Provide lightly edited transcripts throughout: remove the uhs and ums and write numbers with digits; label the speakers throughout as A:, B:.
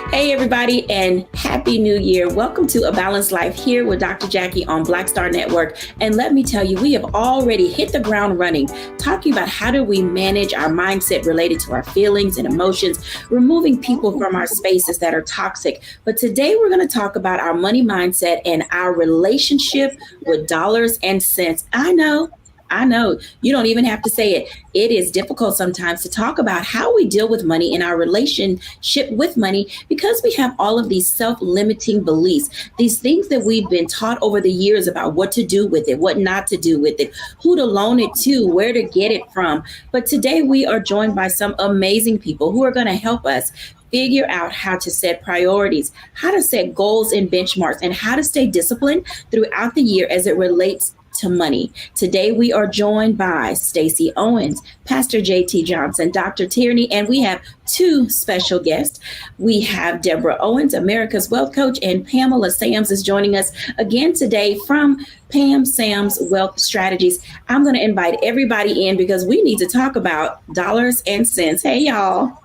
A: Hey, everybody, and Happy New Year. Welcome to A Balanced Life here with Dr. Jacquie on Black Star Network. And let me tell you, we have already hit the ground running, talking about how do we manage our mindset related to our feelings and emotions, removing people from our spaces that are toxic. But today we're going to talk about our money mindset and our relationship with dollars and cents. I know. You don't even have to say it. It is difficult sometimes to talk about how we deal with money in our relationship with money because we have all of these self-limiting beliefs, these things that we've been taught over the years about what to do with it, what not to do with it, who to loan it to, where to get it from. But today we are joined by some amazing people who are going to help us figure out how to set priorities, how to set goals and benchmarks, and how to stay disciplined throughout the year as it relates to money. Today we are joined by Stacey Owens, Pastor JT Johnson, Dr. Tierney, and we have two special guests. We have Deborah Owens, America's Wealth Coach, and Pamela Sams is joining us again today from Pam Sams Wealth Strategies. I'm going to invite everybody in because we need to talk about dollars and cents. Hey, y'all.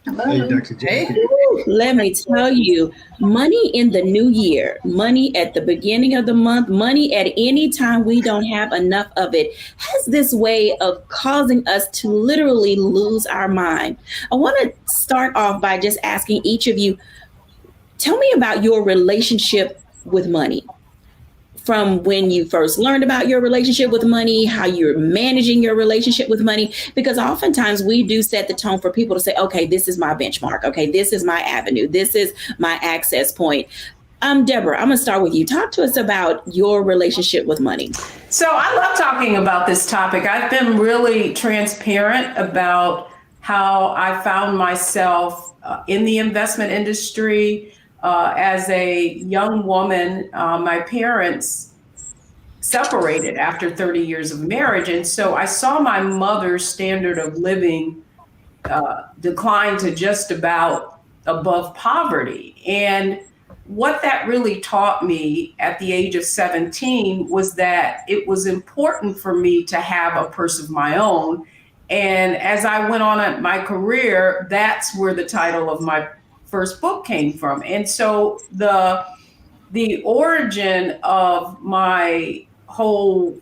B: Hey, Dr. Jacquie.
A: Let me tell you, money in the new year, money at the beginning of the month, money at any time we don't have enough of it, has this way of causing us to literally lose our mind. I want to start off by just asking each of you, tell me about your relationship with money. From when you first learned about your relationship with money, how you're managing your relationship with money, because oftentimes we do set the tone for people to say, okay, this is my benchmark. Okay, this is my avenue. This is my access point. Deborah, I'm going to start with you. Talk to us about your relationship with money.
C: So I love talking about this topic. I've been really transparent about how I found myself in the investment industry. As a young woman, my parents separated after 30 years of marriage. And so I saw my mother's standard of living decline to just about above poverty. And what that really taught me at the age of 17 was that it was important for me to have a purse of my own. And as I went on in my career, that's where the title of my first book came from. And so the origin of my whole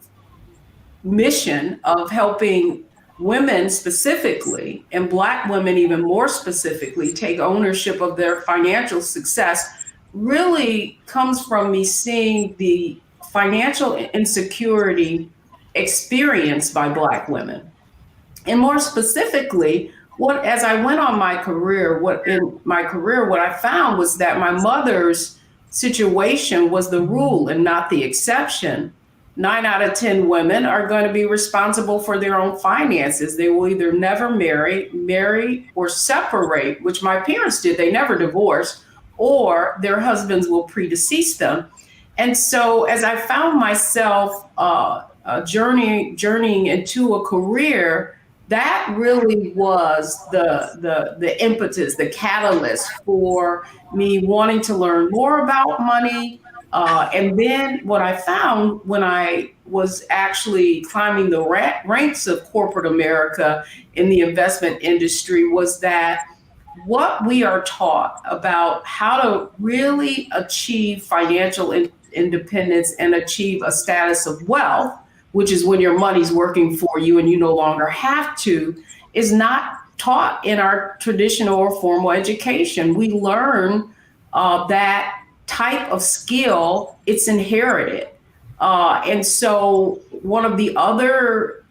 C: mission of helping women specifically, and Black women even more specifically, take ownership of their financial success really comes from me seeing the financial insecurity experienced by Black women. And more specifically, as I went on my career, what I found was that my mother's situation was the rule and not the exception. 9 out of 10 women are going to be responsible for their own finances. They will either never marry, or separate, which my parents did. They never divorced, or their husbands will predecease them. And so as I found myself journeying into a career, that really was the impetus, the catalyst for me wanting to learn more about money. And then what I found when I was actually climbing the ranks of corporate America in the investment industry was that what we are taught about how to really achieve financial independence and achieve a status of wealth, which is when your money's working for you and you no longer have to, is not taught in our traditional or formal education. We learn that type of skill, it's inherited. And so one of the other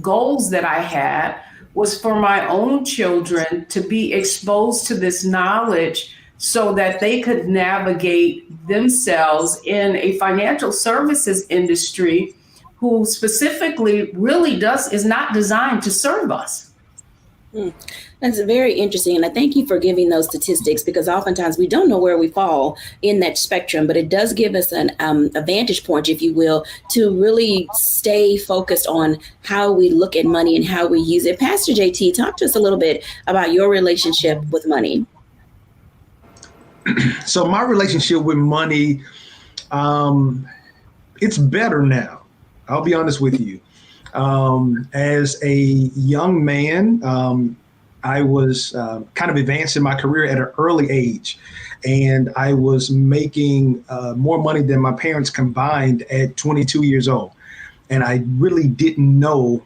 C: goals that I had was for my own children to be exposed to this knowledge so that they could navigate themselves in a financial services industry who specifically really is not designed to serve us.
A: That's very interesting. And I thank you for giving those statistics because oftentimes we don't know where we fall in that spectrum, but it does give us a vantage point, if you will, to really stay focused on how we look at money and how we use it. Pastor JT, talk to us a little bit about your relationship with money.
B: So my relationship with money, it's better now. I'll be honest with you. As a young man, I was kind of advancing my career at an early age, and I was making more money than my parents combined at 22 years old. And I really didn't know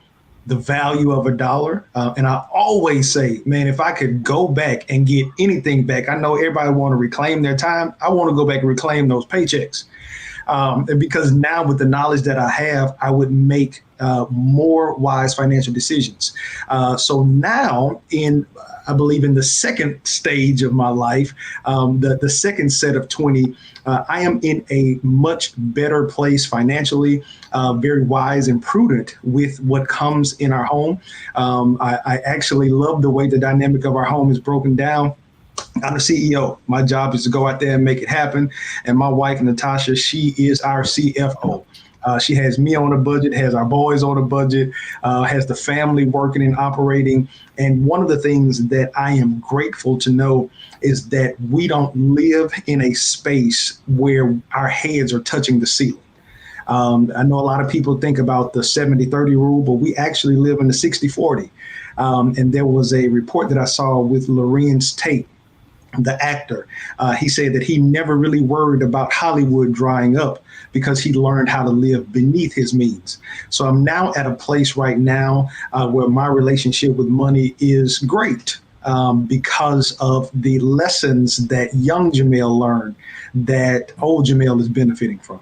B: the value of a dollar. And I always say, man, if I could go back and get anything back, I know everybody want to reclaim their time. I want to go back and reclaim those paychecks. And because now with the knowledge that I have, I would make more wise financial decisions. So now I believe in the second stage of my life, the second set of 20, I am in a much better place financially, very wise and prudent with what comes in our home. I actually love the way the dynamic of our home is broken down. I'm the CEO. My job is to go out there and make it happen. And my wife, Natasha, she is our CFO. She has me on a budget, has our boys on a budget, has the family working and operating. And one of the things that I am grateful to know is that we don't live in a space where our heads are touching the ceiling. I know a lot of people think about the 70-30 rule, but we actually live in the 60-40. And there was a report that I saw with Lorenz Tate, the actor. He said that he never really worried about Hollywood drying up because he learned how to live beneath his means. So I'm now at a place right now where my relationship with money is great because of the lessons that young Jamel learned that old Jamel is benefiting from.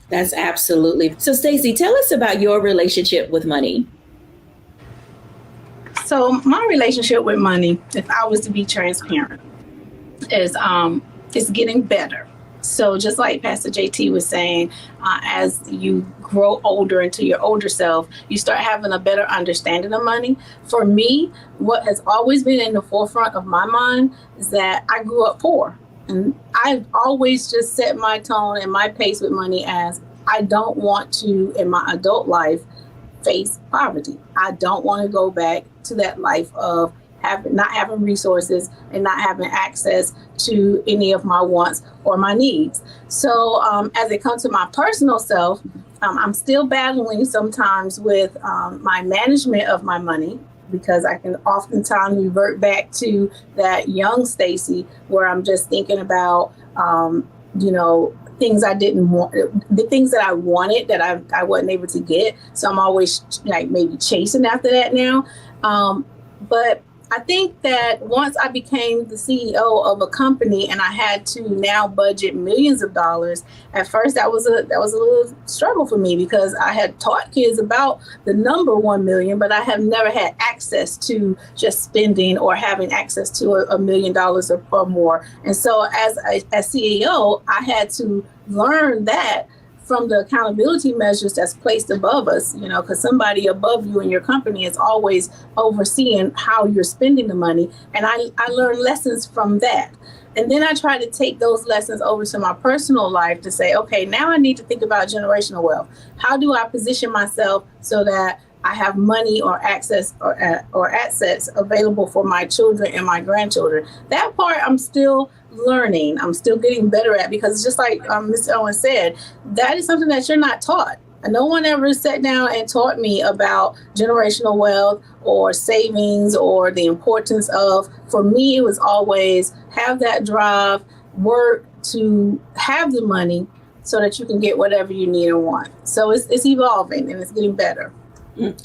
A: That's absolutely. So Stacey, tell us about your relationship with money.
D: So my relationship with money, if I was to be transparent, is getting better. So just like Pastor JT was saying, as you grow older into your older self, you start having a better understanding of money. For me, what has always been in the forefront of my mind is that I grew up poor. And I've always just set my tone and my pace with money as I don't want to, in my adult life, face poverty. I don't want to go back to that life of not having resources and not having access to any of my wants or my needs. So as it comes to my personal self, I'm still battling sometimes with my management of my money, because I can oftentimes revert back to that young Stacey where I'm just thinking about, things I didn't want, the things that I wanted that I wasn't able to get. So I'm always like maybe chasing after that now. But I think that once I became the CEO of a company and I had to now budget millions of dollars, at first that was a little struggle for me because I had taught kids about the number 1 million, but I have never had access to just spending or having access to $1 million or more. And so as CEO, I had to learn that from the accountability measures that's placed above us, because somebody above you in your company is always overseeing how you're spending the money. And I learned lessons from that. And then I try to take those lessons over to my personal life to say, okay, now I need to think about generational wealth. How do I position myself so that I have money or access or assets available for my children and my grandchildren? That part I'm still learning. I'm still getting better at, because just like Mr. Owen said, that is something that you're not taught. And no one ever sat down and taught me about generational wealth or savings or the importance of, for me, it was always have that drive, work to have the money so that you can get whatever you need and want. So it's evolving and it's getting better.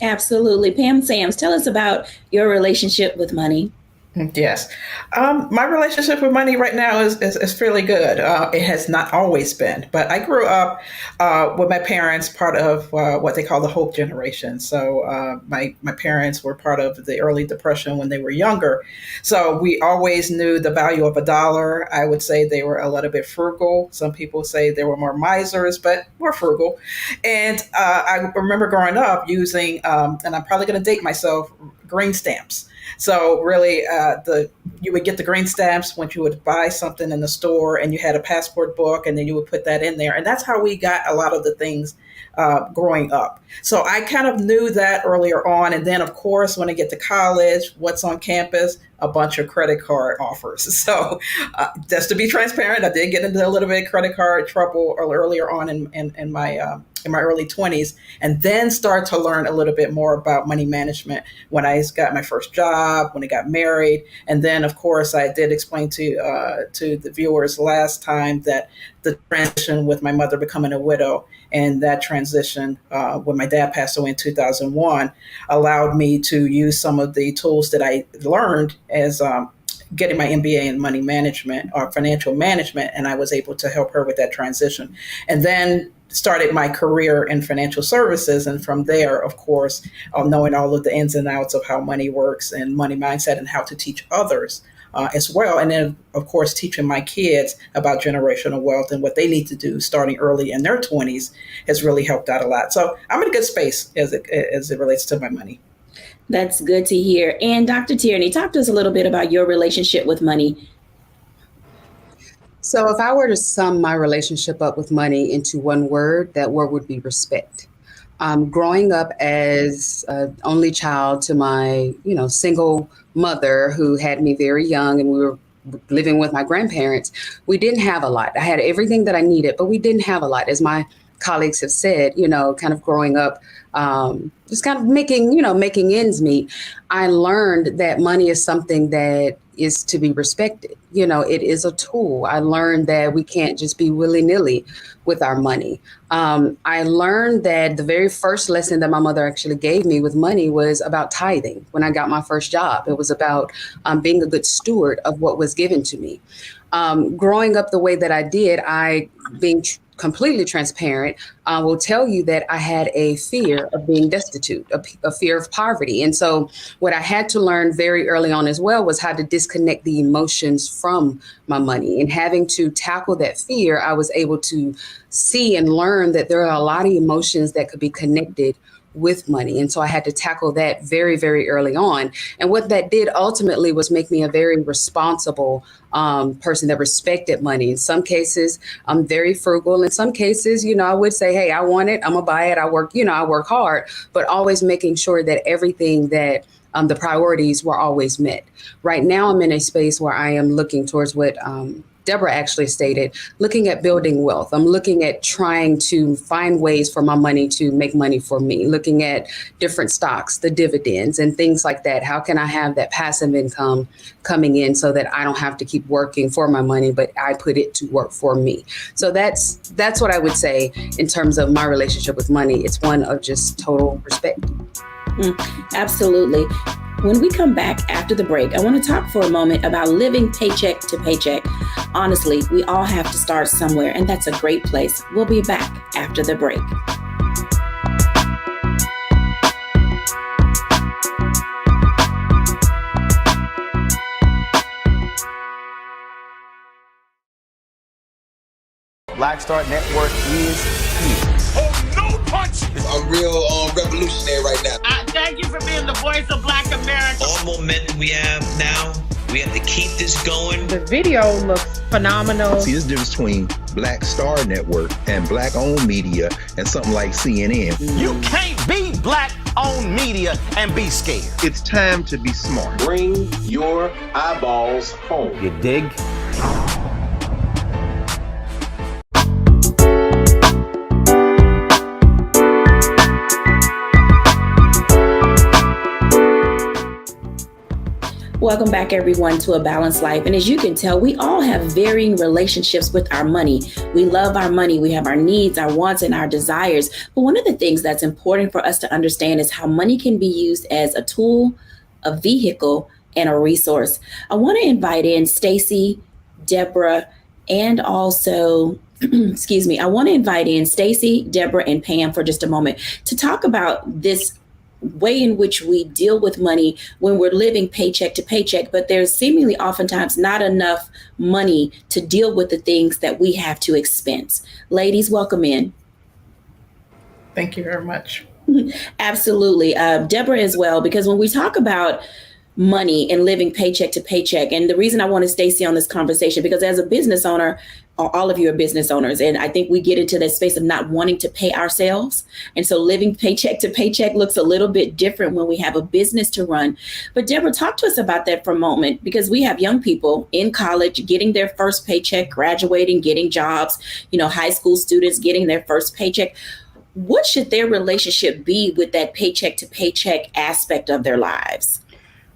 A: Absolutely. Pam Sams, tell us about your relationship with money.
E: Yes. My relationship with money right now is fairly good. It has not always been, but I grew up with my parents, part of what they call the Hope generation. So my parents were part of the early Depression when they were younger. So we always knew the value of a dollar. I would say they were a little bit frugal. Some people say they were more misers, but more frugal. And I remember growing up using, and I'm probably going to date myself, green stamps. So really, you would get the green stamps when you would buy something in the store and you had a passport book, and then you would put that in there. And that's how we got a lot of the things growing up. So I kind of knew that earlier on. And then, of course, when I get to college, what's on campus? A bunch of credit card offers. So just to be transparent, I did get into a little bit of credit card trouble earlier on in my early 20s, and then start to learn a little bit more about money management when I got my first job, when I got married. And then, of course, I did explain to the viewers last time that the transition with my mother becoming a widow and that transition when my dad passed away in 2001 allowed me to use some of the tools that I learned as getting my MBA in money management or financial management, and I was able to help her with that transition. And then started my career in financial services. And from there, of course, knowing all of the ins and outs of how money works and money mindset and how to teach others as well. And then, of course, teaching my kids about generational wealth and what they need to do starting early in their 20s has really helped out a lot. So I'm in a good space as it relates to my money.
A: That's good to hear. And Dr. Tierney, talk to us a little bit about your relationship with money.
F: So if I were to sum my relationship up with money into one word, that word would be respect. Growing up as an only child to my, single mother who had me very young, and we were living with my grandparents, we didn't have a lot. I had everything that I needed, but we didn't have a lot. As my colleagues have said, kind of growing up, just kind of making ends meet. I learned that money is something that is to be respected. It is a tool. I learned that we can't just be willy-nilly with our money. I learned that the very first lesson that my mother actually gave me with money was about tithing. When I got my first job, it was about being a good steward of what was given to me. Growing up the way that I did, being completely transparent, will tell you that I had a fear of being destitute, a fear of poverty. And so what I had to learn very early on as well was how to disconnect the emotions from my money. And having to tackle that fear, I was able to see and learn that there are a lot of emotions that could be connected with money. And so I had to tackle that very, very early on. And what that did ultimately was make me a very responsible person that respected money. In some cases, I'm very frugal. In some cases, I would say, hey, I want it, I'm gonna buy it. I work hard, but always making sure that everything that the priorities were always met. Right now, I'm in a space where I am looking towards what Deborah actually stated, looking at building wealth. I'm looking at trying to find ways for my money to make money for me, looking at different stocks, the dividends and things like that. How can I have that passive income coming in so that I don't have to keep working for my money, but I put it to work for me? So that's what I would say in terms of my relationship with money. It's one of just total respect.
A: Absolutely. When we come back after the break, I want to talk for a moment about living paycheck to paycheck. Honestly, we all have to start somewhere, and that's a great place. We'll be back after the break.
G: Black Star Network is here.
H: Oh, no punch!
I: I'm real revolutionary right now.
H: Thank you for being the voice of Black America.
J: All momentum we have now, we have to keep this going.
K: The video looks phenomenal.
L: See, there's a difference between Black Star Network and Black-owned media and something like CNN.
G: You can't be Black-owned media and be scared.
L: It's time to be smart.
G: Bring your eyeballs home. You dig?
A: Welcome back, everyone, to A Balanced Life. And as you can tell, we all have varying relationships with our money. We love our money. We have our needs, our wants, and our desires. But one of the things that's important for us to understand is how money can be used as a tool, a vehicle, and a resource. I want to invite in Stacy, Deborah, and also I want to invite in Stacy, Deborah, and Pam for just a moment to talk about this way in which we deal with money when we're living paycheck to paycheck, but there's seemingly oftentimes not enough money to deal with the things that we have to expense. Ladies, welcome in.
E: Thank you very much.
A: Absolutely. Deborah as well, because when we talk about money and living paycheck to paycheck. And the reason I wanted Stacey on this conversation, because as a business owner, all of you are business owners, and I think we get into that space of not wanting to pay ourselves. And so living paycheck to paycheck looks a little bit different when we have a business to run. But Deborah, talk to us about that for a moment, because we have young people in college getting their first paycheck, graduating, getting jobs, high school students getting their first paycheck. What should their relationship be with that paycheck to paycheck aspect of their lives?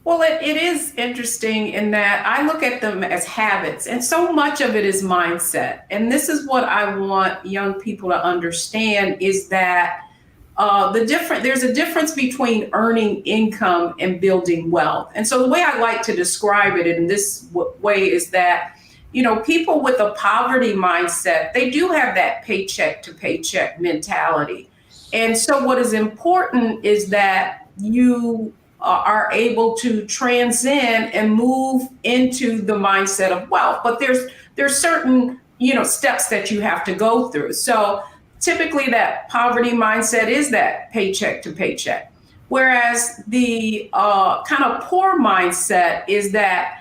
C: Well, it is interesting in that I look at them as habits, and so much of it is mindset. And this is what I want young people to understand, is that there's a difference between earning income and building wealth. And so the way I like to describe it in this way is that, people with a poverty mindset, they do have that paycheck to paycheck mentality. And so what is important is that you are able to transcend and move into the mindset of wealth. But there's certain, steps that you have to go through. So typically that poverty mindset is that paycheck to paycheck. Whereas the kind of poor mindset is that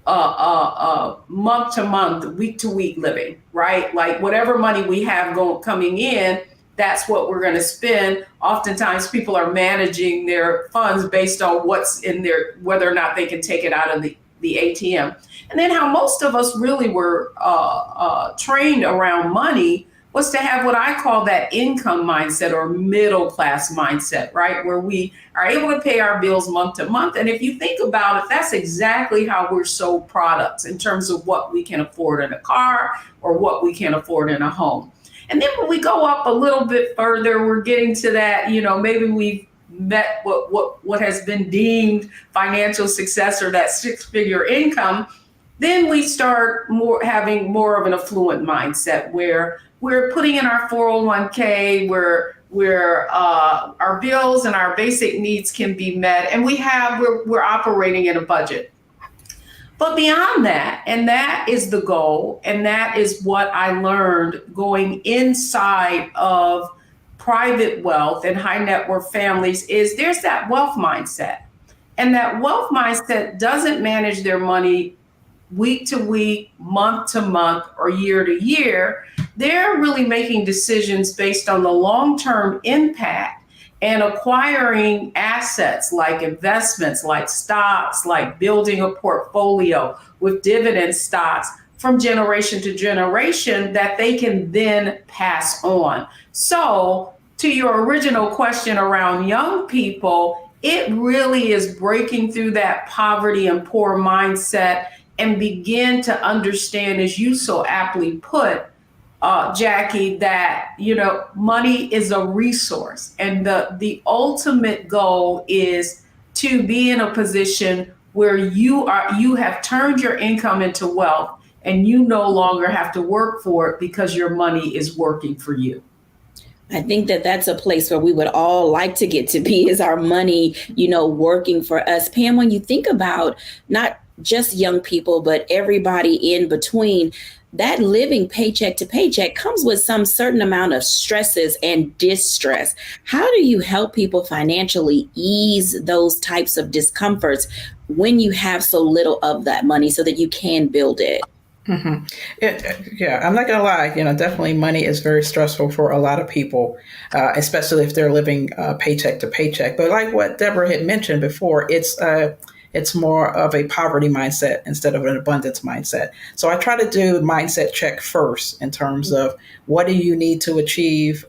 C: month to month, week to week living, right? Like whatever money we have coming in, that's what we're going to spend. Oftentimes people are managing their funds based on what's in there, whether or not they can take it out of the ATM. And then how most of us really were trained around money was to have what I call that income mindset or middle class mindset, right? Where we are able to pay our bills month to month. And if you think about it, that's exactly how we're sold products in terms of what we can afford in a car or what we can afford in a home. And then when we go up a little bit further, we're getting to that, maybe we've met what has been deemed financial success or that six-figure income. Then we start having more of an affluent mindset where we're putting in our 401k, where our bills and our basic needs can be met, and we're operating in a budget. But beyond that, and that is the goal, and that is what I learned going inside of private wealth and high net worth families, is there's that wealth mindset. And that wealth mindset doesn't manage their money week to week, month to month, or year to year. They're really making decisions based on the long-term impact and acquiring assets like investments, like stocks, like building a portfolio with dividend stocks from generation to generation that they can then pass on. So to your original question around young people, it really is breaking through that poverty and poor mindset and begin to understand, as you so aptly put, Jackie, that money is a resource, and the ultimate goal is to be in a position where you have turned your income into wealth, and you no longer have to work for it because your money is working for you.
A: I think that that's a place where we would all like to get to be, is our money, working for us. Pam, when you think about not just young people, but everybody in between, that living paycheck to paycheck comes with some certain amount of stresses and distress. How do you help people financially ease those types of discomforts when you have so little of that money so that you can build it?
E: Mm-hmm. Yeah, I'm not going to lie. Definitely money is very stressful for a lot of people, especially if they're living paycheck to paycheck. But like what Deborah had mentioned before, it's more of a poverty mindset instead of an abundance mindset. So I try to do mindset check first in terms of what do you need to achieve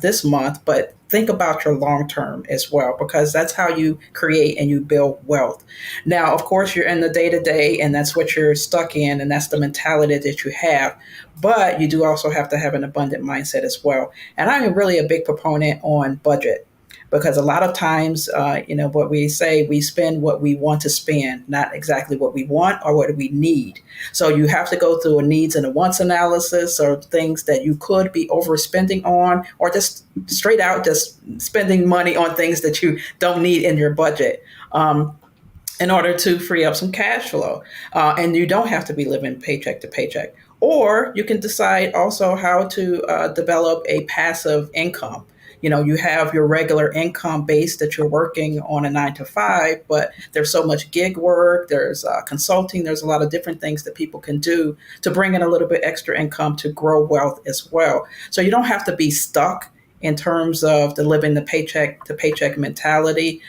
E: this month, but think about your long term as well, because that's how you create and you build wealth. Now, of course, you're in the day to day, and that's what you're stuck in, and that's the mentality that you have. But you do also have to have an abundant mindset as well. And I am really a big proponent on budget. Because a lot of times, what we say, we spend what we want to spend, not exactly what we want or what we need. So you have to go through a needs and a wants analysis, or things that you could be overspending on, or just straight out just spending money on things that you don't need in your budget. In order to free up some cash flow. And you don't have to be living paycheck to paycheck. Or you can decide also how to develop a passive income. You have your regular income base that you're working on a 9 to 5, but there's so much gig work, there's consulting, there's a lot of different things that people can do to bring in a little bit extra income to grow wealth as well. So you don't have to be stuck in terms of living the paycheck to paycheck mentality.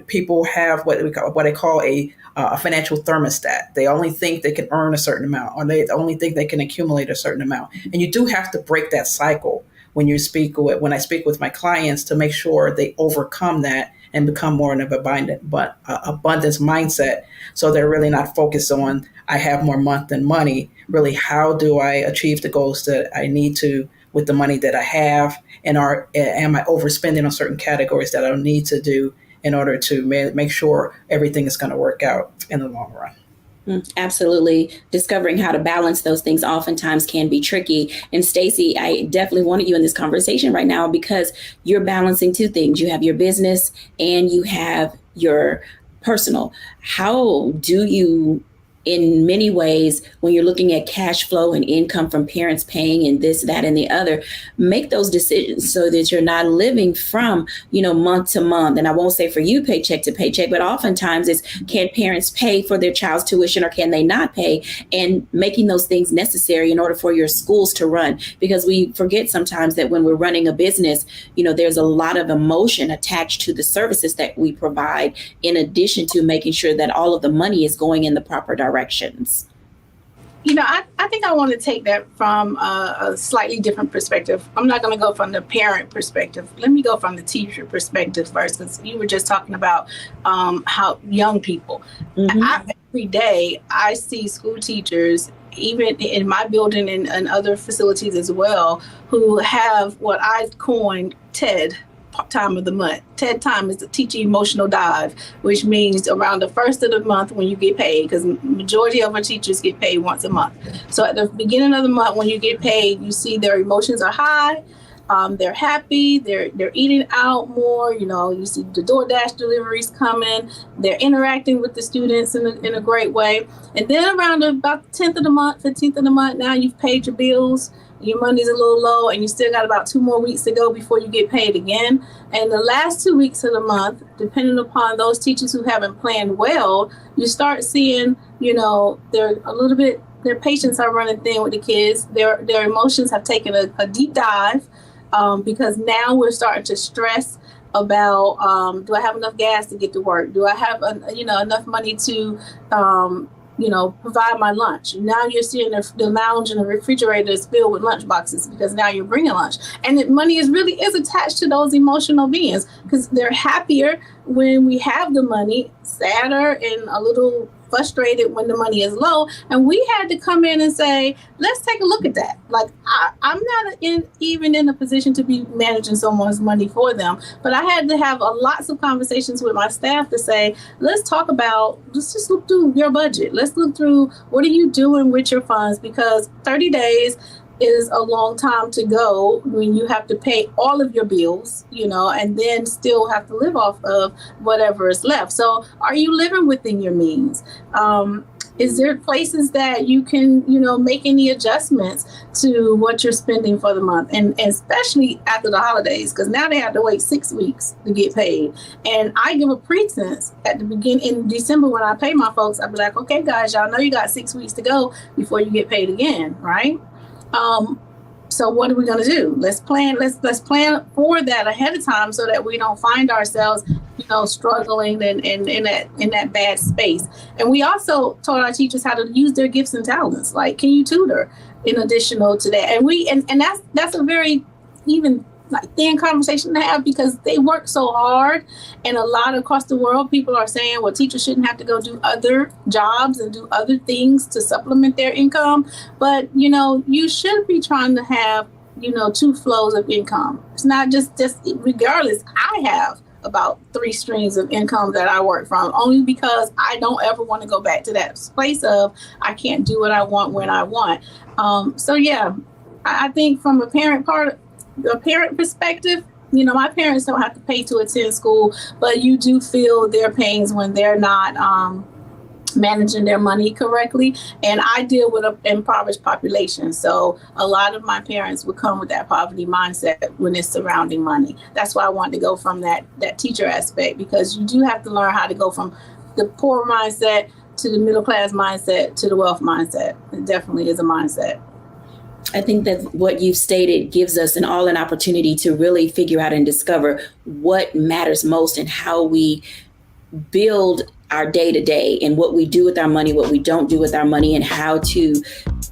E: People have what I call a financial thermostat. They only think they can earn a certain amount, or they only think they can accumulate a certain amount. And you do have to break that cycle when I speak with my clients, to make sure they overcome that and become more in an abundance mindset. So they're really not focused on, I have more month than money. Really, how do I achieve the goals that I need to with the money that I have? And am I overspending on certain categories that I don't need to do in order to make sure everything is going to work out in the long run?
A: Absolutely. Discovering how to balance those things oftentimes can be tricky. And Stacey, I definitely wanted you in this conversation right now because you're balancing two things. You have your business and you have your personal. How do you, in many ways, when you're looking at cash flow and income from parents paying and this, that, and the other, make those decisions so that you're not living from, month to month. And I won't say for you paycheck to paycheck, but oftentimes it's, can parents pay for their child's tuition or can they not pay? And making those things necessary in order for your schools to run. Because we forget sometimes that when we're running a business, there's a lot of emotion attached to the services that we provide, in addition to making sure that all of the money is going in the proper directions.
D: I think I want to take that from a slightly different perspective. I'm not going to go from the parent perspective. Let me go from the teacher perspective first, because you were just talking about how young people. Every day I see school teachers, even in my building and other facilities as well, who have what I coined TED time of the month. TED time is the teaching emotional dive, which means around the first of the month when you get paid, because majority of our teachers get paid once a month. So at the beginning of the month when you get paid, you see their emotions are high. They're happy. They're eating out more. You see the DoorDash deliveries coming. They're interacting with the students in a great way. And then around about the 10th of the month, 15th of the month, now you've paid your bills. Your money's a little low, and you still got about 2 more weeks to go before you get paid again. And the last 2 weeks of the month, depending upon those teachers who haven't planned well, you start seeing, they're a little bit, their patience are running thin with the kids. Their emotions have taken a deep dive. Because now we're starting to stress about, do I have enough gas to get to work? Do I have, enough money to, provide my lunch? Now you're seeing the lounge and the refrigerator is filled with lunch boxes because now you're bringing lunch. And the money is attached to those emotional beings, because they're happier when we have the money, sadder and a little frustrated when the money is low. And we had to come in and say, let's take a look at that. Like, I'm not even in a position to be managing someone's money for them, but I had to have lots of conversations with my staff to say, let's just look through your budget. Let's look through, what are you doing with your funds? Because 30 days is a long time to go when you have to pay all of your bills, and then still have to live off of whatever is left. So are you living within your means? Is there places that you can, make any adjustments to what you're spending for the month? And especially after the holidays, because now they have to wait 6 weeks to get paid. And I give a pretense at the beginning in December when I pay my folks. I'll be like, okay, guys, y'all know you got 6 weeks to go before you get paid again, right? So what are we going to do? Let's plan for that ahead of time so that we don't find ourselves, struggling and in that bad space. And we also taught our teachers how to use their gifts and talents. Like, can you tutor in additional to that? And that's a very even thin conversation to have, because they work so hard, and a lot across the world people are saying, well, teachers shouldn't have to go do other jobs and do other things to supplement their income. But you should be trying to have 2 flows of income. It's not just regardless. I have about 3 streams of income that I work from, only because I don't ever want to go back to that place of I can't do what I want when I want. So yeah, I think from a parent perspective, my parents don't have to pay to attend school, but you do feel their pains when they're not managing their money correctly. And I deal with an impoverished population. So a lot of my parents would come with that poverty mindset when it's surrounding money. That's why I wanted to go from that teacher aspect, because you do have to learn how to go from the poor mindset to the middle class mindset to the wealth mindset. It definitely is a mindset.
A: I think that what you've stated gives us an opportunity to really figure out and discover what matters most and how we build our day to day and what we do with our money, what we don't do with our money, and how to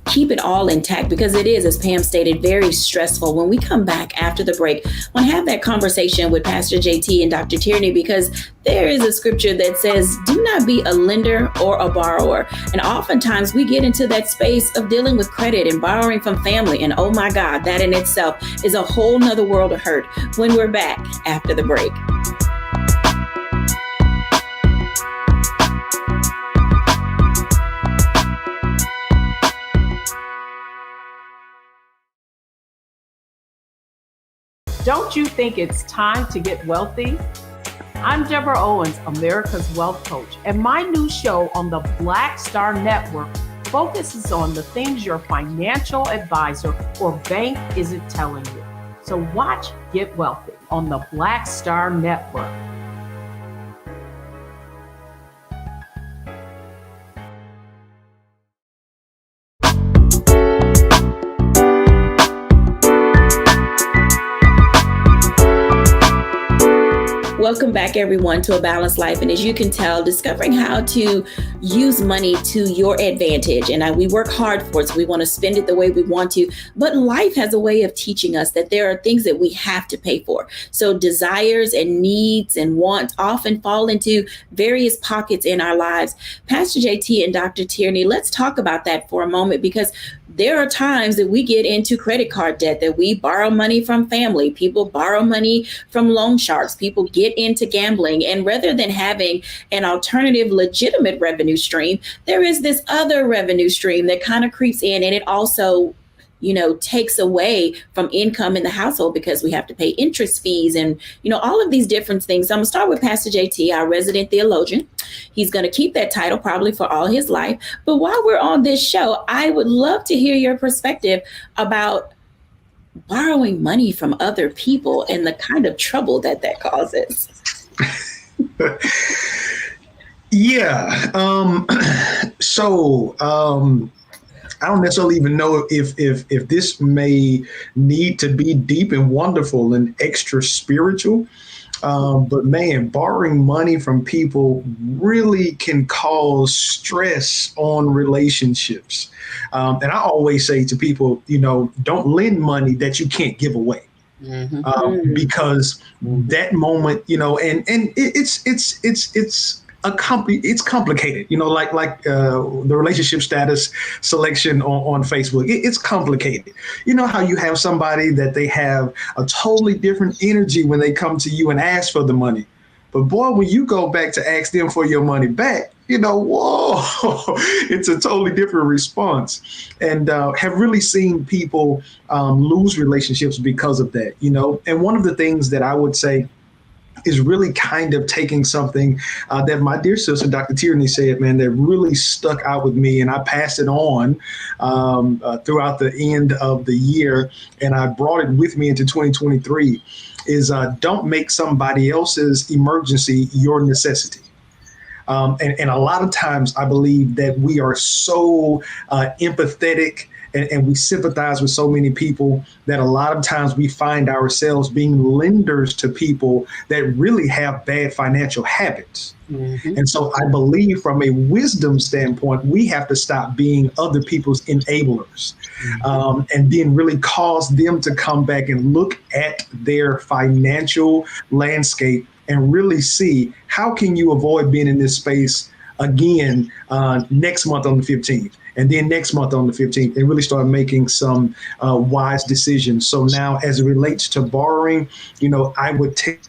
A: keep it all intact, because it is, as Pam stated, very stressful. When we come back after the break, I want to have that conversation with Pastor JT and Dr. Tierney, because there is a scripture that says, do not be a lender or a borrower. And oftentimes we get into that space of dealing with credit and borrowing from family. And oh my God, that in itself is a whole nother world of hurt. When we're back after the break.
K: Don't you think it's time to get wealthy? I'm Deborah Owens, America's Wealth Coach, and my new show on the Black Star Network focuses on the things your financial advisor or bank isn't telling you. So watch Get Wealthy on the Black Star Network.
A: Welcome back, everyone, to A Balanced Life. And as you can tell, discovering how to use money to your advantage. And we work hard for it, so we want to spend it the way we want to. But life has a way of teaching us that there are things that we have to pay for. So desires and needs and wants often fall into various pockets in our lives. Pastor JT and Dr. Tierney, let's talk about that for a moment, because there are times that we get into credit card debt, that we borrow money from family. People borrow money from loan sharks. People get into gambling. And rather than having an alternative, legitimate revenue stream, there is this other revenue stream that kind of creeps in, and it also takes away from income in the household, because we have to pay interest fees and, all of these different things. So I'm gonna start with Pastor JT, our resident theologian. He's going to keep that title probably for all his life. But while we're on this show, I would love to hear your perspective about borrowing money from other people and the kind of trouble that causes.
B: Yeah. I don't necessarily even know if this may need to be deep and wonderful and extra spiritual. But man, borrowing money from people really can cause stress on relationships. And I always say to people, don't lend money that you can't give away. Mm-hmm. Because that moment, and it's complicated, like the relationship status selection on Facebook. It's complicated. You know how you have somebody that they have a totally different energy when they come to you and ask for the money. But boy, when you go back to ask them for your money back, whoa, it's a totally different response. And have really seen people lose relationships because of that, And one of the things that I would say is really kind of taking something that my dear sister, Dr. Tierney, said, man, that really stuck out with me. And I passed it on throughout the end of the year. And I brought it with me into 2023 is don't make somebody else's emergency your necessity. And a lot of times I believe that we are so empathetic and we sympathize with so many people that a lot of times we find ourselves being lenders to people that really have bad financial habits. Mm-hmm. And so I believe from a wisdom standpoint, we have to stop being other people's enablers, and then really cause them to come back and look at their financial landscape and really see how can you avoid being in this space again next month on the 15th. And then next month on the 15th, and really start making some wise decisions. So now as it relates to borrowing, I would take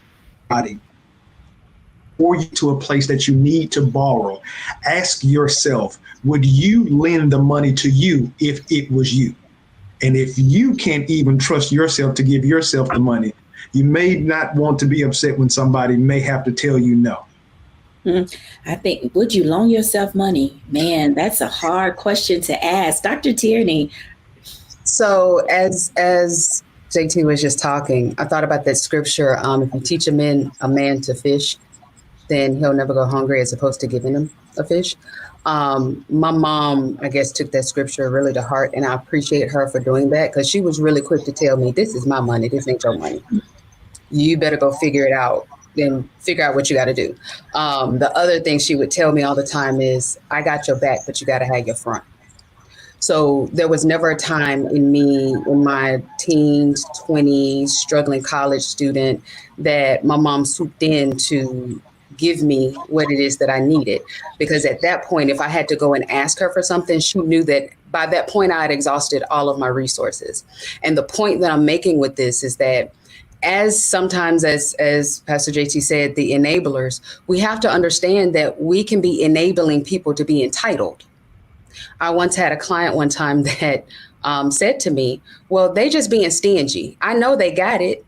B: somebody for you to a place that you need to borrow. Ask yourself, would you lend the money to you if it was you? And if you can't even trust yourself to give yourself the money, you may not want to be upset when somebody may have to tell you no.
A: I think, would you loan yourself money? Man, that's a hard question to ask. Dr. Tierney.
F: So as JT was just talking, I thought about that scripture. If you teach a man to fish, then he'll never go hungry, as opposed to giving him a fish. My mom, I guess, took that scripture really to heart, and I appreciate her for doing that, because she was really quick to tell me, this is my money, this ain't your money. You better go figure it out, then figure out what you got to do. The other thing she would tell me all the time is, I got your back, but you got to have your front. So there was never a time in me, in my teens, 20s, struggling college student, that my mom swooped in to give me what it is that I needed. Because at that point, if I had to go and ask her for something, she knew that by that point I had exhausted all of my resources. And the point that I'm making with this is that sometimes as Pastor JT said, the enablers, we have to understand that we can be enabling people to be entitled. I once had a client one time that said to me, well, they just being stingy. I know they got it.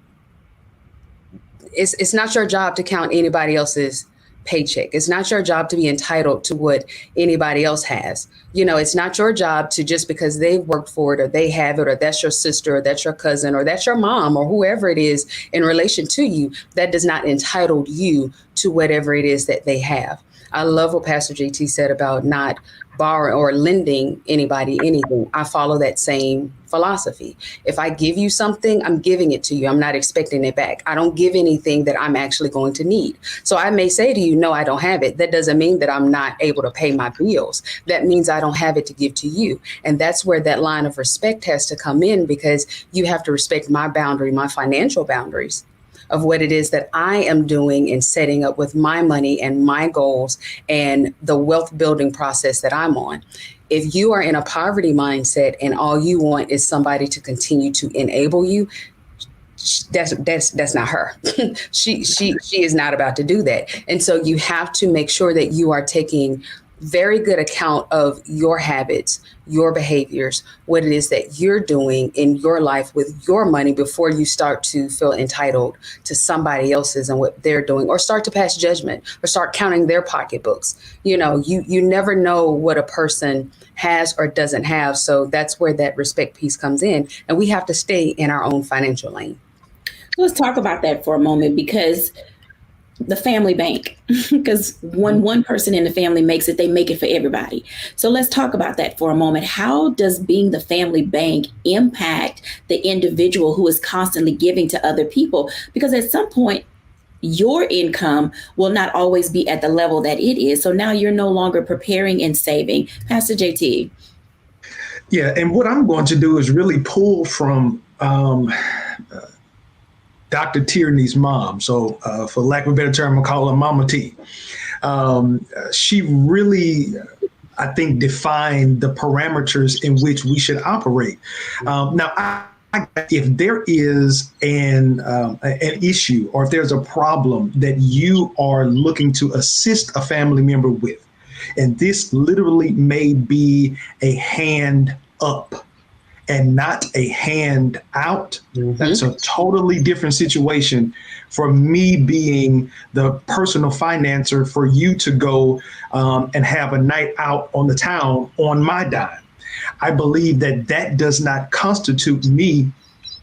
F: It's not your job to count anybody else's paycheck. It's not your job to be entitled to what anybody else has. It's not your job to, just because they've worked for it, or they have it, or that's your sister, or that's your cousin, or that's your mom, or whoever it is in relation to you, that does not entitle you to whatever it is that they have. I love what Pastor JT said about not borrowing or lending anybody anything. I follow that same philosophy. If I give you something, I'm giving it to you. I'm not expecting it back. I don't give anything that I'm actually going to need. So I may say to you, no, I don't have it. That doesn't mean that I'm not able to pay my bills. That means I don't have it to give to you. And that's where that line of respect has to come in, because you have to respect my boundary, my financial boundaries of what it is that I am doing and setting up with my money and my goals and the wealth building process that I'm on. If you are in a poverty mindset and all you want is somebody to continue to enable you, that's not her. She is not about to do that. And so you have to make sure that you are taking very good account of your habits, your behaviors, what it is that you're doing in your life with your money before you start to feel entitled to somebody else's and what they're doing, or start to pass judgment, or start counting their pocketbooks. You never know what a person has or doesn't have. So that's where that respect piece comes in. And we have to stay in our own financial lane.
A: Let's talk about that for a moment, because the family bank, because when one person in the family makes it, they make it for everybody. So let's talk about that for a moment. How does being the family bank impact the individual who is constantly giving to other people? Because at some point, your income will not always be at the level that it is. So now you're no longer preparing and saving. Pastor JT.
B: Yeah, and what I'm going to do is really pull from Dr. Tierney's mom. So for lack of a better term, I'll call her Mama T. She really, I think, defined the parameters in which we should operate. Now, if there is an issue, or if there's a problem that you are looking to assist a family member with, and this literally may be a hand up and not a hand out, that's a totally different situation for me being the personal financer for you to go and have a night out on the town on my dime. I believe that does not constitute me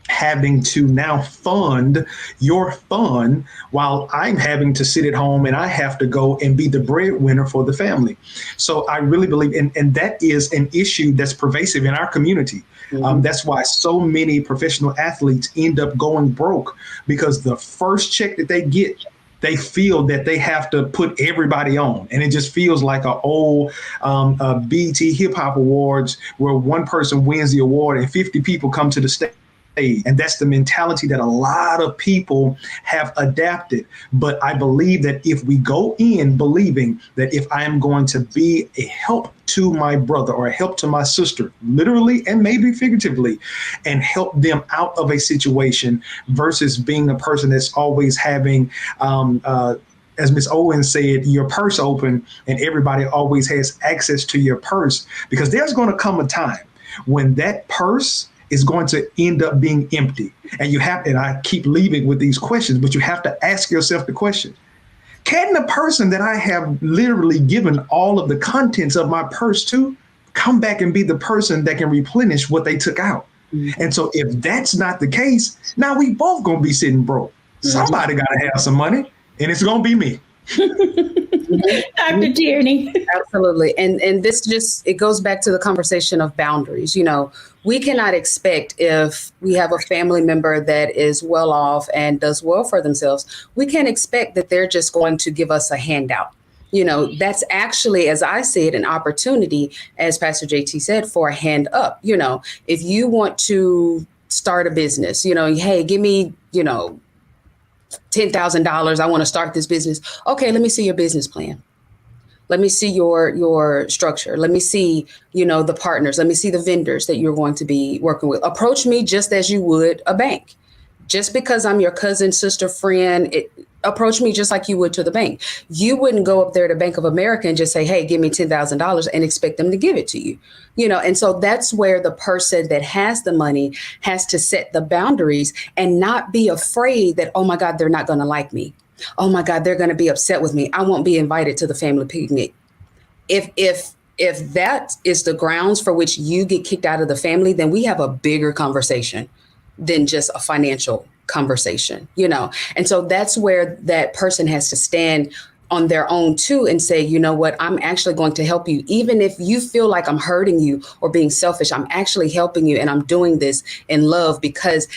B: having to now fund your fun while I'm having to sit at home and I have to go and be the breadwinner for the family. So I really believe, and that is an issue that's pervasive in our community. That's why so many professional athletes end up going broke, because the first check that they get, they feel that they have to put everybody on. And it just feels like an old BET Hip Hop Awards where one person wins the award and 50 people come to the stage. And that's the mentality that a lot of people have adapted. But I believe that if we go in believing that if I am going to be a help to my brother or a help to my sister, literally and maybe figuratively, and help them out of a situation versus being a person that's always having, as Ms. Owens said, your purse open and everybody always has access to your purse, because there's going to come a time when that purse is going to end up being empty. And I keep leaving with these questions, but you have to ask yourself the question, can the person that I have literally given all of the contents of my purse to come back and be the person that can replenish what they took out? Mm-hmm. And so if that's not the case, now we both gonna be sitting broke. Mm-hmm. Somebody gotta have some money, and it's gonna be me.
A: Dr. Tierney.
F: Absolutely. And this just, it goes back to the conversation of boundaries. You know, we cannot expect, if we have a family member that is well off and does well for themselves, we can't expect that they're just going to give us a handout. You know, that's actually, as I see it, an opportunity, as Pastor JT said, for a hand up. You know, if you want to start a business, you know, hey, give me, you know, $10,000. I want to start this business. Okay, let me see your business plan. Let me see your structure. Let me see, you know, the partners. Let me see the vendors that you're going to be working with. Approach me just as you would a bank. Just because I'm your cousin, sister, friend, approach me just like you would to the bank. You wouldn't go up there to Bank of America and just say, hey, give me $10,000 and expect them to give it to you. You know, and so that's where the person that has the money has to set the boundaries and not be afraid that, oh my God, they're not going to like me. Oh my God, they're going to be upset with me. I won't be invited to the family picnic. If that is the grounds for which you get kicked out of the family, then we have a bigger conversation than just a financial conversation, you know? And so that's where that person has to stand on their own too and say, you know what, I'm actually going to help you. Even if you feel like I'm hurting you or being selfish, I'm actually helping you. And I'm doing this in love, because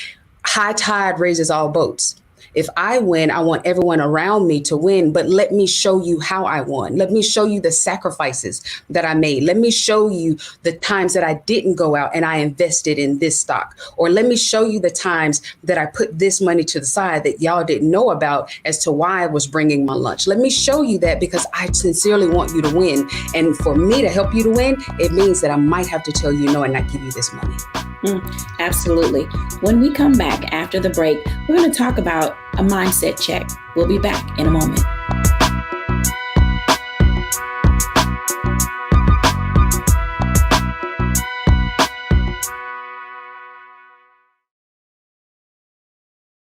F: high tide raises all boats. If I win, I want everyone around me to win, but let me show you how I won. Let me show you the sacrifices that I made. Let me show you the times that I didn't go out and I invested in this stock. Or let me show you the times that I put this money to the side that y'all didn't know about as to why I was bringing my lunch. Let me show you that, because I sincerely want you to win. And for me to help you to win, it means that I might have to tell you no and not give you this money.
A: Absolutely. When we come back after the break, we're going to talk about a mindset check. We'll be back in a moment.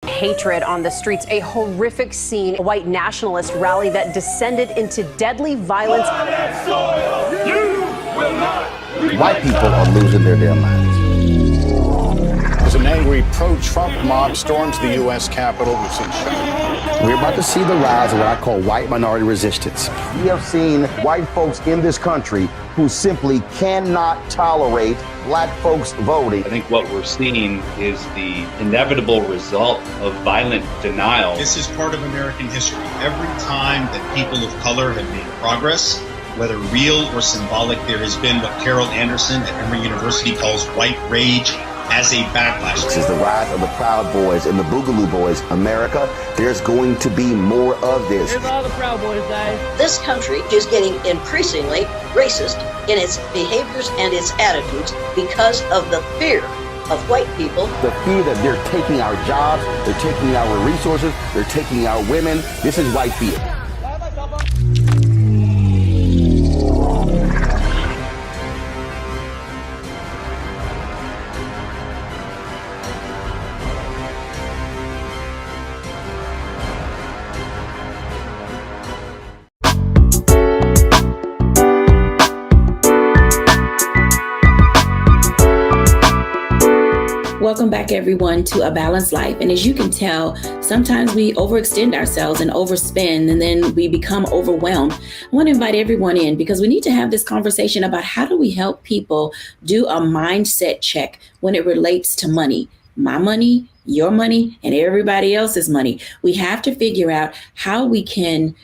M: Hatred on the streets, a horrific scene, a white nationalist rally that descended into deadly violence.
G: White people are losing their damn minds.
N: As an angry pro-Trump mob storms the U.S. Capitol, we've seen
G: We're about to see the rise of what I call white minority resistance. We have seen white folks in this country who simply cannot tolerate black folks voting.
O: I think what we're seeing is the inevitable result of violent denial.
P: This is part of American history. Every time that people of color have made progress, whether real or symbolic, there has been what Carol Anderson at Emory University calls white rage as a backlash.
G: This is the rise of the Proud Boys and the Boogaloo Boys. America, there's going to be more of this.
Q: Here's all the Proud Boys, guys.
R: This country is getting increasingly racist in its behaviors and its attitudes because of the fear of white people.
G: The fear that they're taking our jobs, they're taking our resources, they're taking our women. This is white fear.
A: Welcome back, everyone, to A Balanced Life. And as you can tell, sometimes we overextend ourselves and overspend, and then we become overwhelmed. I want to invite everyone in because we need to have this conversation about how do we help people do a mindset check when it relates to money. My money, your money, and everybody else's money. We have to figure out how we can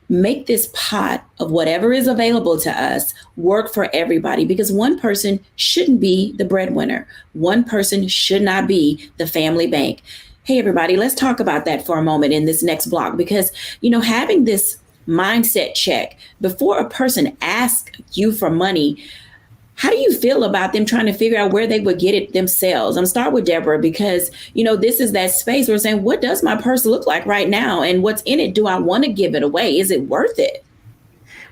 A: make this pot of whatever is available to us work for everybody, because one person shouldn't be the breadwinner. One person should not be the family bank. Hey, everybody, let's talk about that for a moment in this next block, because, you know, having this mindset check before a person asks you for money, how do you feel about them trying to figure out where they would get it themselves? I'm start with Deborah, because, you know, this is that space where we're saying, what does my purse look like right now? And what's in it? Do I want to give it away? Is it worth it?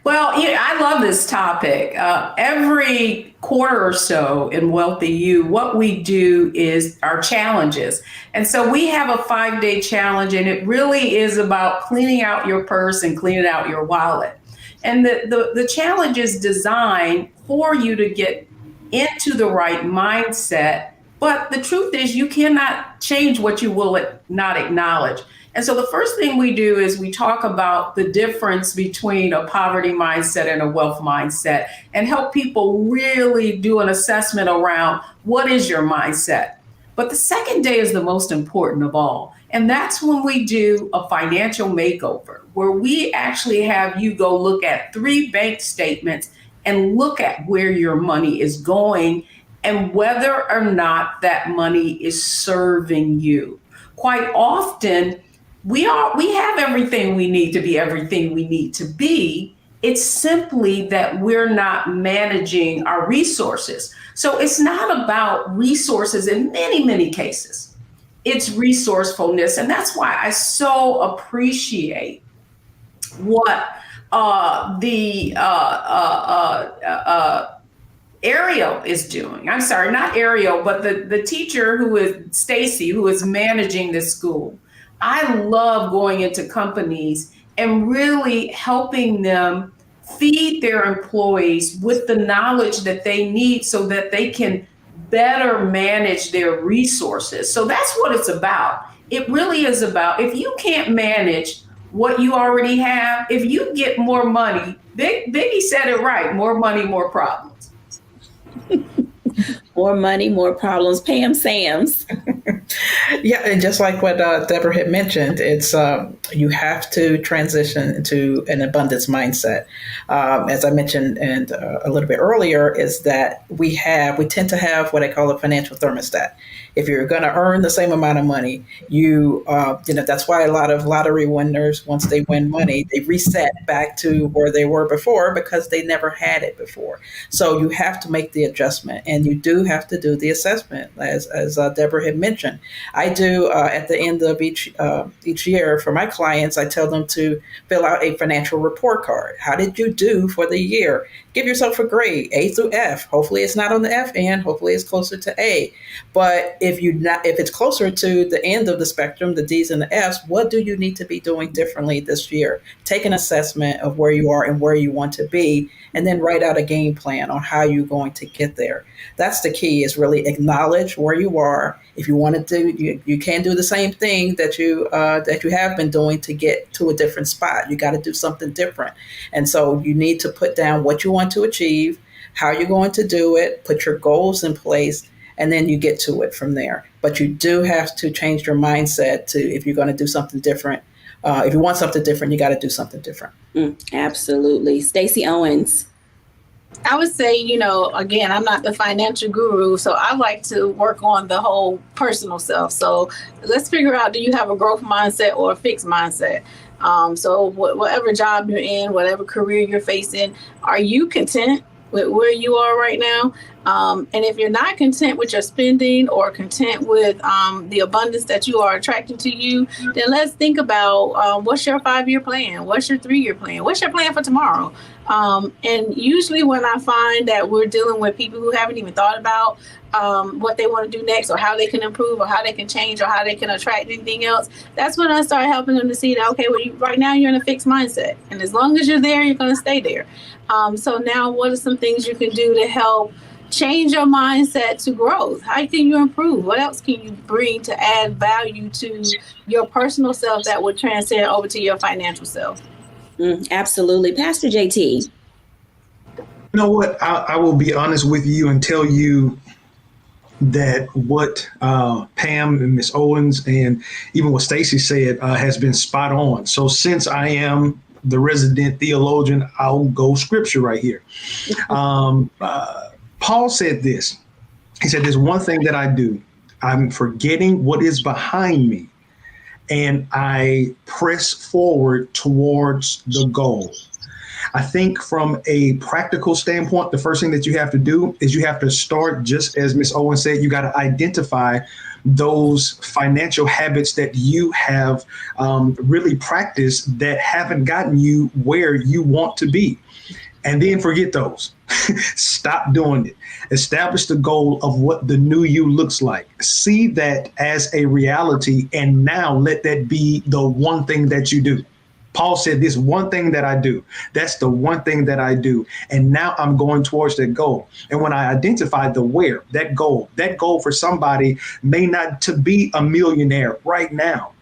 C: Well, yeah, I love this topic. Every quarter or so in Wealthy You, what we do is our challenges. And so we have a 5-day challenge, and it really is about cleaning out your purse and cleaning out your wallet. And the challenge is designed for you to get into the right mindset. But the truth is, you cannot change what you will not acknowledge. And so the first thing we do is we talk about the difference between a poverty mindset and a wealth mindset and help people really do an assessment around what is your mindset. But the second day is the most important of all. And that's when we do a financial makeover, where we actually have you go look at 3 bank statements and look at where your money is going and whether or not that money is serving you. Quite often, we have everything we need to be everything we need to be. It's simply that we're not managing our resources. So it's not about resources in many, many cases. It's resourcefulness. And that's why I so appreciate what Ariel is doing. I'm sorry, not Ariel, but the teacher who is Stacy, who is managing this school. I love going into companies and really helping them feed their employees with the knowledge that they need so that they can better manage their resources. So that's what it's about. It really is about, if you can't manage what you already have, if you get more money, Biggie said it right, more money, more problems.
A: More money, more problems. Pam Sams.
E: Yeah, and just like what Deborah had mentioned, it's you have to transition into an abundance mindset. As I mentioned and a little bit earlier, is that we tend to have what I call a financial thermostat. If you're going to earn the same amount of money, that's why a lot of lottery winners, once they win money, they reset back to where they were before because they never had it before. So you have to make the adjustment, and you do have to do the assessment, as Deborah had mentioned. I do at the end of each year for my clients, I tell them to fill out a financial report card. How did you do for the year? Give yourself a grade, A through F. Hopefully it's not on the F end. Hopefully it's closer to A. But if it's closer to the end of the spectrum, the D's and the F's, what do you need to be doing differently this year? Take an assessment of where you are and where you want to be, and then write out a game plan on how you're going to get there. That's the key, is really acknowledge where you are. If you want to do, you can't do the same thing that you have been doing to get to a different spot. You got to do something different. And so you need to put down what you want to achieve, how you're going to do it, put your goals in place, and then you get to it from there. But you do have to change your mindset to, if you're going to do something different, if you want something different, you got to do something different.
A: Absolutely. Stacey Owens.
D: I would say, again, I'm not the financial guru, so I like to work on the whole personal self. So let's figure out, do you have a growth mindset or a fixed mindset? So whatever job you're in, whatever career you're facing, are you content with where you are right now? And if you're not content with your spending or content with the abundance that you are attracting to you, then let's think about what's your 5-year plan? What's your 3-year plan? What's your plan for tomorrow? And usually when I find that we're dealing with people who haven't even thought about what they want to do next, or how they can improve, or how they can change, or how they can attract anything else, that's when I start helping them to see that, okay, well, right now you're in a fixed mindset. And as long as you're there, you're going to stay there. So now what are some things you can do to help change your mindset to growth? How can you improve? What else can you bring to add value to your personal self that would transcend over to your financial self?
A: Absolutely. Pastor JT.
B: You know what? I will be honest with you and tell you that what Pam and Ms. Owens and even what Stacey said has been spot on. So since I am the resident theologian, I'll go scripture right here. Paul said this. He said, there's one thing that I do. I'm forgetting what is behind me, and I press forward towards the goal. I think from a practical standpoint, the first thing that you have to do is you have to start, just as Ms. Owen said, you got to identify those financial habits that you have really practiced that haven't gotten you where you want to be. and then forget those. Stop doing it. Establish the goal of what the new you looks like. See that as a reality, and now let that be the one thing that you do. Paul said, this one thing that I do, that's the one thing that I do. And now I'm going towards that goal. And when I identify the where, that goal for somebody may not to be a millionaire right now.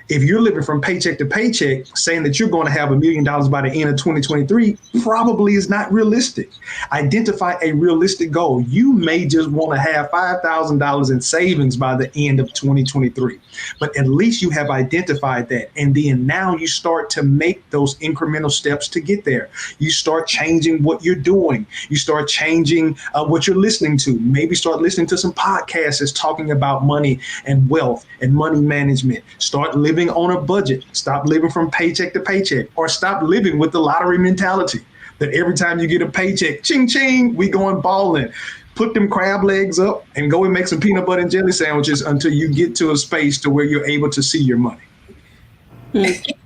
B: If you're living from paycheck to paycheck, saying that you're going to have $1 million by the end of 2023 probably is not realistic. Identify a realistic goal. You may just want to have $5,000 in savings by the end of 2023, but at least you have identified that. And then now you start to make those incremental steps to get there. You start changing what you're doing. You start changing what you're listening to. Maybe start listening to some podcasts that's talking about money and wealth and money management. Start living on a budget. Stop living from paycheck to paycheck, or stop living with the lottery mentality that every time you get a paycheck, ching, ching, we going balling. Put them crab legs up and go and make some peanut butter and jelly sandwiches until you get to a space to where you're able to see your money.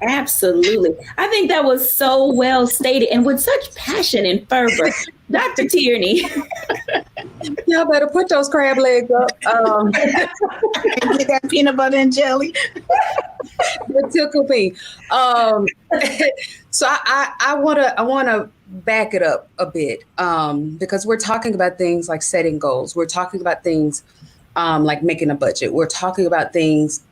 A: Absolutely. I think that was so well stated and with such passion and fervor. Dr. Tierney.
F: Y'all better put those crab legs up
D: and get that peanut butter and jelly.
F: That tickle me. So I wanna back it up a bit because we're talking about things like setting goals. We're talking about things like making a budget. We're talking about things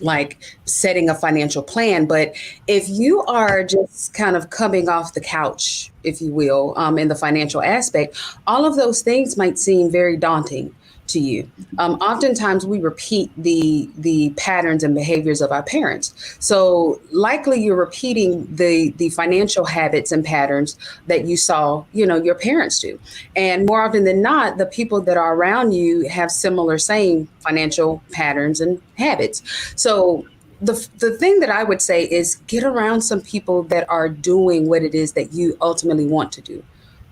F: like setting a financial plan. But if you are just kind of coming off the couch, if you will, in the financial aspect, all of those things might seem very daunting to you. Oftentimes we repeat the patterns and behaviors of our parents. So likely you're repeating the financial habits and patterns that you saw, your parents do. And more often than not, the people that are around you have similar same financial patterns and habits. So the thing that I would say is get around some people that are doing what it is that you ultimately want to do.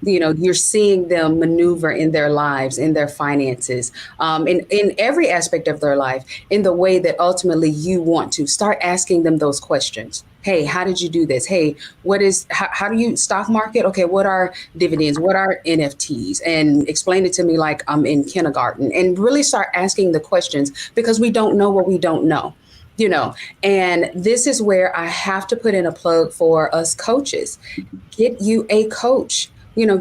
F: You're seeing them maneuver in their lives, in their finances, in every aspect of their life, in the way that ultimately you want to. Start asking them those questions. Hey, how did you do this? Hey, how do you stock market? Okay, what are dividends? What are NFTs? And explain it to me like I'm in kindergarten, and really start asking the questions, because we don't know what we don't know. And this is where I have to put in a plug for us coaches. Get you a coach.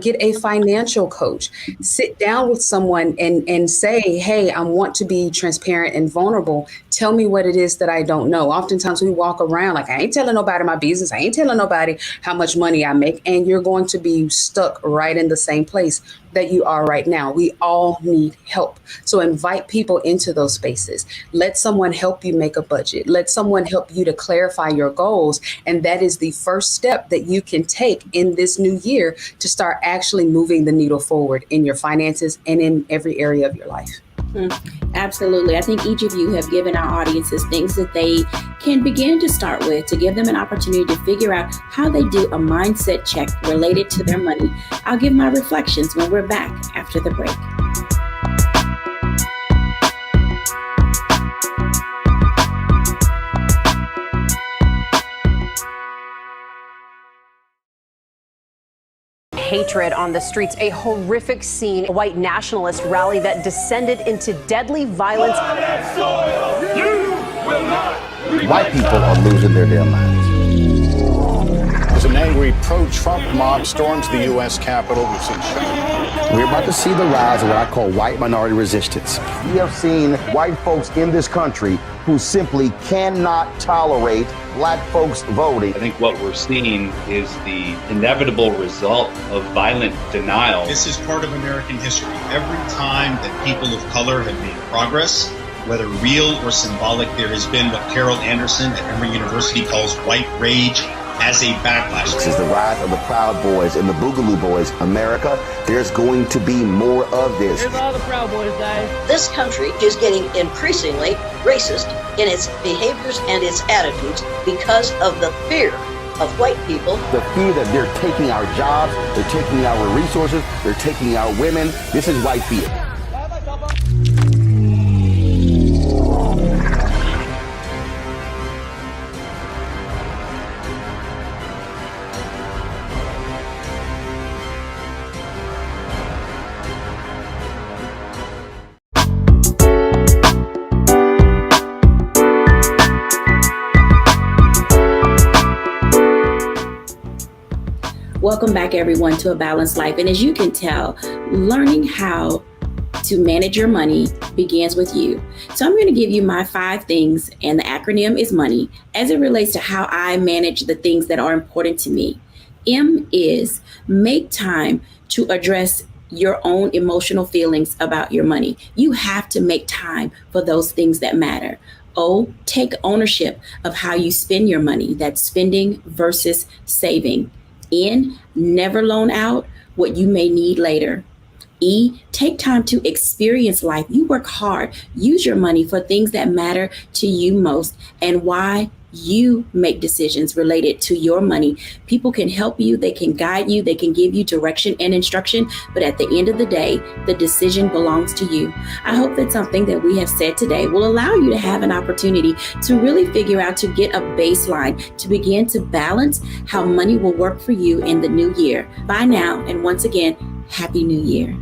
F: Get a financial coach. Sit down with someone and say, hey, I want to be transparent and vulnerable. Tell me what it is that I don't know. Oftentimes we walk around like, I ain't telling nobody my business. I ain't telling nobody how much money I make. And you're going to be stuck right in the same place that you are right now. We all need help. So invite people into those spaces. Let someone help you make a budget. Let someone help you to clarify your goals. And that is the first step that you can take in this new year to start actually moving the needle forward in your finances and in every area of your life.
A: Absolutely. I think each of you have given our audiences things that they can begin to start with to give them an opportunity to figure out how they do a mindset check related to their money. I'll give my reflections when we're back after the break.
M: Hatred on the streets, a horrific scene, a white nationalist rally that descended into deadly violence.
G: White people are losing their damn minds.
N: As an angry pro-Trump mob storms the U.S. Capitol, we've seen
G: We're about to see the rise of what I call white minority resistance. We have seen white folks in this country who simply cannot tolerate black folks voting.
O: I think what we're seeing is the inevitable result of violent denial.
P: This is part of American history. Every time that people of color have made progress, whether real or symbolic, there has been what Carol Anderson at Emory University calls white rage as a backlash.
G: This is the rise of the Proud Boys and the Boogaloo Boys. America, there's going to be more of this.
Q: Here's all the Proud Boys, guys.
R: This country is getting increasingly racist in its behaviors and its attitudes because of the fear of white people.
G: The fear that they're taking our jobs, they're taking our resources, they're taking our women. This is white fear.
A: Welcome back, everyone, to A Balanced Life. And as you can tell, learning how to manage your money begins with you. So I'm going to give you my 5 things, and the acronym is MONEY, as it relates to how I manage the things that are important to me. M is make time to address your own emotional feelings about your money. You have to make time for those things that matter. O, take ownership of how you spend your money. That's spending versus saving. N, never loan out what you may need later. E, take time to experience life. You work hard. Use your money for things that matter to you most. And Y, you make decisions related to your money. People can help you. They can guide you. They can give you direction and instruction. But at the end of the day, the decision belongs to you. I hope that something that we have said today will allow you to have an opportunity to really figure out, to get a baseline, to begin to balance how money will work for you in the new year. Bye now. And once again, Happy New Year.